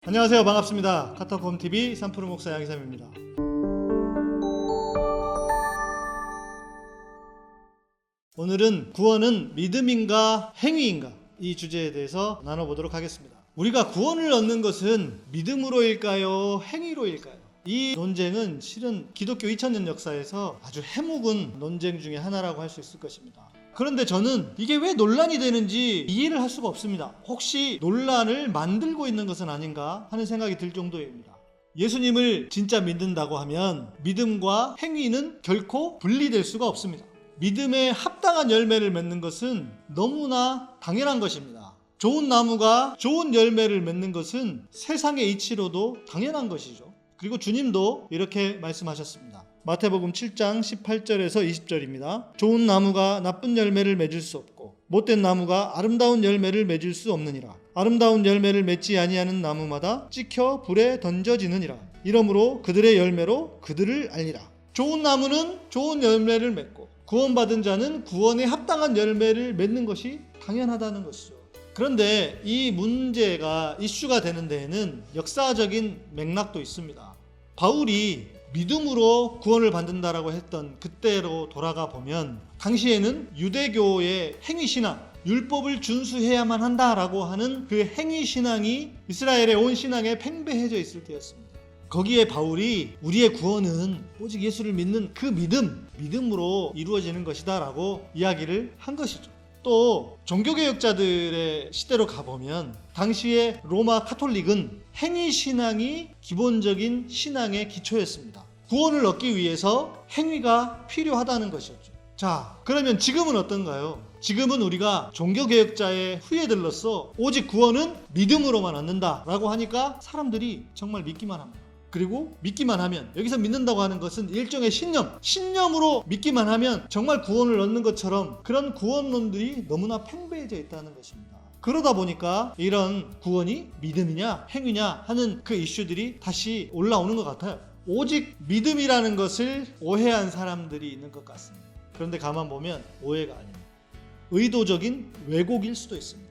안녕하세요. 반갑습니다. 카타콤TV 산프로 목사 양희삼입니다. 오늘은 구원은 믿음인가 행위인가 이 주제에 대해서 나눠보도록 하겠습니다. 우리가 구원을 얻는 것은 믿음으로일까요? 행위로일까요? 이 논쟁은 실은 기독교 2000년 역사에서 아주 해묵은 논쟁 중에 하나라고 할 수 있을 것입니다. 그런데 저는 이게 왜 논란이 되는지 이해를 할 수가 없습니다. 혹시 논란을 만들고 있는 것은 아닌가 하는 생각이 들 정도입니다. 예수님을 진짜 믿는다고 하면 믿음과 행위는 결코 분리될 수가 없습니다. 믿음에 합당한 열매를 맺는 것은 너무나 당연한 것입니다. 좋은 나무가 좋은 열매를 맺는 것은 세상의 이치로도 당연한 것이죠. 그리고 주님도 이렇게 말씀하셨습니다. 마태복음 7장 18절에서 20절입니다. 좋은 나무가 나쁜 열매를 맺을 수 없고 못된 나무가 아름다운 열매를 맺을 수 없느니라. 아름다운 열매를 맺지 아니하는 나무마다 찍혀 불에 던져지느니라. 이러므로 그들의 열매로 그들을 알리라. 좋은 나무는 좋은 열매를 맺고 구원받은 자는 구원에 합당한 열매를 맺는 것이 당연하다는 것이죠. 그런데 이 문제가 이슈가 되는 데에는 역사적인 맥락도 있습니다. 바울이 믿음으로 구원을 받는다라고 했던 그때로 돌아가 보면 당시에는 유대교의 행위신앙, 율법을 준수해야만 한다라고 하는 그 행위신앙이 이스라엘의 온 신앙에 팽배해져 있을 때였습니다. 거기에 바울이 우리의 구원은 오직 예수를 믿는 그 믿음으로 이루어지는 것이다 라고 이야기를 한 것이죠. 또 종교개혁자들의 시대로 가보면 당시의 로마 카톨릭은 행위신앙이 기본적인 신앙의 기초였습니다. 구원을 얻기 위해서 행위가 필요하다는 것이었죠. 자, 그러면 지금은 어떤가요? 지금은 우리가 종교개혁자의 후예들로서 오직 구원은 믿음으로만 얻는다라고 하니까 사람들이 정말 믿기만 합니다. 그리고 믿기만 하면, 여기서 믿는다고 하는 것은 일종의 신념으로 믿기만 하면 정말 구원을 얻는 것처럼 그런 구원론들이 너무나 팽배해져 있다는 것입니다. 그러다 보니까 이런 구원이 믿음이냐 행위냐 하는 그 이슈들이 다시 올라오는 것 같아요. 오직 믿음이라는 것을 오해한 사람들이 있는 것 같습니다. 그런데 가만 보면 오해가 아닙니다. 의도적인 왜곡일 수도 있습니다.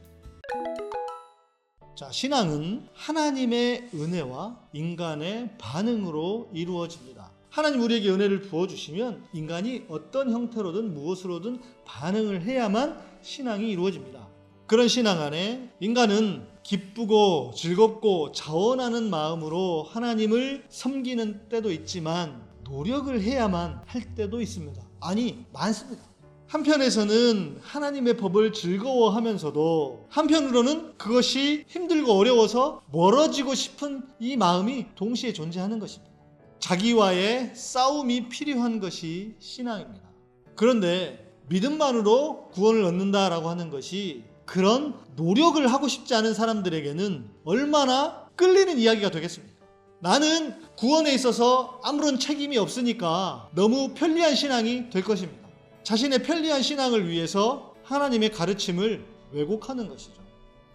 자, 신앙은 하나님의 은혜와 인간의 반응으로 이루어집니다. 하나님 우리에게 은혜를 부어주시면 인간이 어떤 형태로든 무엇으로든 반응을 해야만 신앙이 이루어집니다. 그런 신앙 안에 인간은 기쁘고 즐겁고 자원하는 마음으로 하나님을 섬기는 때도 있지만 노력을 해야만 할 때도 있습니다. 아니, 많습니다. 한편에서는 하나님의 법을 즐거워하면서도 한편으로는 그것이 힘들고 어려워서 멀어지고 싶은 이 마음이 동시에 존재하는 것입니다. 자기와의 싸움이 필요한 것이 신앙입니다. 그런데 믿음만으로 구원을 얻는다라고 하는 것이 그런 노력을 하고 싶지 않은 사람들에게는 얼마나 끌리는 이야기가 되겠습니까? 나는 구원에 있어서 아무런 책임이 없으니까 너무 편리한 신앙이 될 것입니다. 자신의 편리한 신앙을 위해서 하나님의 가르침을 왜곡하는 것이죠.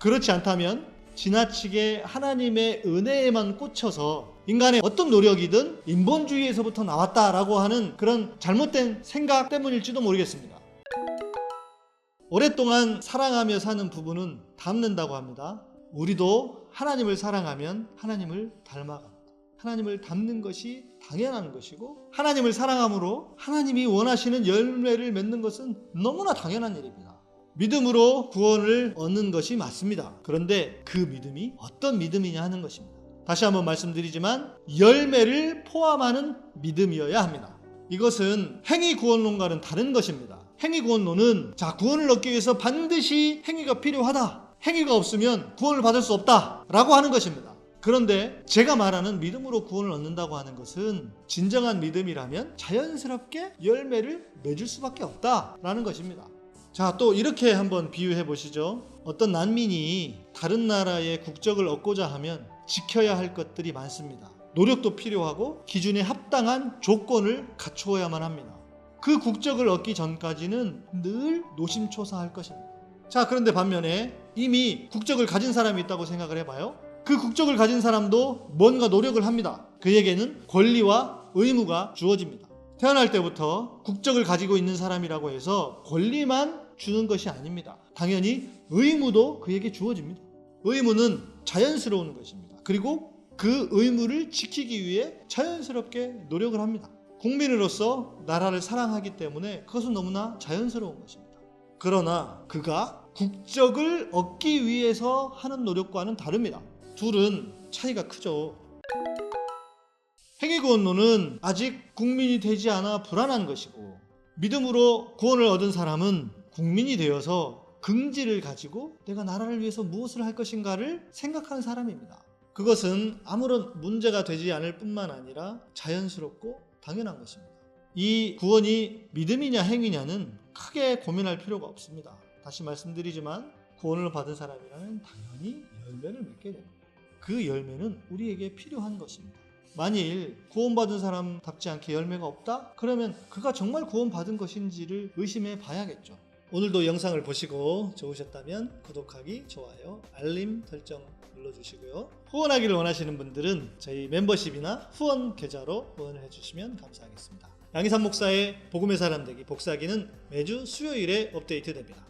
그렇지 않다면 지나치게 하나님의 은혜에만 꽂혀서 인간의 어떤 노력이든 인본주의에서부터 나왔다라고 하는 그런 잘못된 생각 때문일지도 모르겠습니다. 오랫동안 사랑하며 사는 부부는 닮는다고 합니다. 우리도 하나님을 사랑하면 하나님을 닮아갑니다. 하나님을 닮는 것이 당연한 것이고 하나님을 사랑함으로 하나님이 원하시는 열매를 맺는 것은 너무나 당연한 일입니다. 믿음으로 구원을 얻는 것이 맞습니다. 그런데 그 믿음이 어떤 믿음이냐 하는 것입니다. 다시 한번 말씀드리지만 열매를 포함하는 믿음이어야 합니다. 이것은 행위 구원론과는 다른 것입니다. 행위 구원론은 구원을 얻기 위해서 반드시 행위가 필요하다. 행위가 없으면 구원을 받을 수 없다 라고 하는 것입니다. 그런데 제가 말하는 믿음으로 구원을 얻는다고 하는 것은 진정한 믿음이라면 자연스럽게 열매를 맺을 수밖에 없다라는 것입니다. 자, 또 이렇게 한번 비유해 보시죠. 어떤 난민이 다른 나라의 국적을 얻고자 하면 지켜야 할 것들이 많습니다. 노력도 필요하고 기준에 합당한 조건을 갖추어야만 합니다. 그 국적을 얻기 전까지는 늘 노심초사할 것입니다. 자, 그런데 반면에 이미 국적을 가진 사람이 있다고 생각을 해봐요. 그 국적을 가진 사람도 뭔가 노력을 합니다. 그에게는 권리와 의무가 주어집니다. 태어날 때부터 국적을 가지고 있는 사람이라고 해서 권리만 주는 것이 아닙니다. 당연히 의무도 그에게 주어집니다. 의무는 자연스러운 것입니다. 그리고 그 의무를 지키기 위해 자연스럽게 노력을 합니다. 국민으로서 나라를 사랑하기 때문에 그것은 너무나 자연스러운 것입니다. 그러나 그가 국적을 얻기 위해서 하는 노력과는 다릅니다. 둘은 차이가 크죠. 행위구원론은 아직 국민이 되지 않아 불안한 것이고, 믿음으로 구원을 얻은 사람은 국민이 되어서 긍지를 가지고 내가 나라를 위해서 무엇을 할 것인가를 생각하는 사람입니다. 그것은 아무런 문제가 되지 않을 뿐만 아니라 자연스럽고 당연한 것입니다. 이 구원이 믿음이냐 행위냐는 크게 고민할 필요가 없습니다. 다시 말씀드리지만 구원을 받은 사람이라면 당연히 열매를 맺게 됩니다. 그 열매는 우리에게 필요한 것입니다. 만일 구원받은 사람답지 않게 열매가 없다? 그러면 그가 정말 구원받은 것인지를 의심해 봐야겠죠. 오늘도 영상을 보시고 좋으셨다면 구독하기, 좋아요, 알림 설정 눌러주시고요. 후원하기를 원하시는 분들은 저희 멤버십이나 후원 계좌로 후원을 해주시면 감사하겠습니다. 양희삼 목사의 복음의 사람 되기 복사기는 매주 수요일에 업데이트됩니다.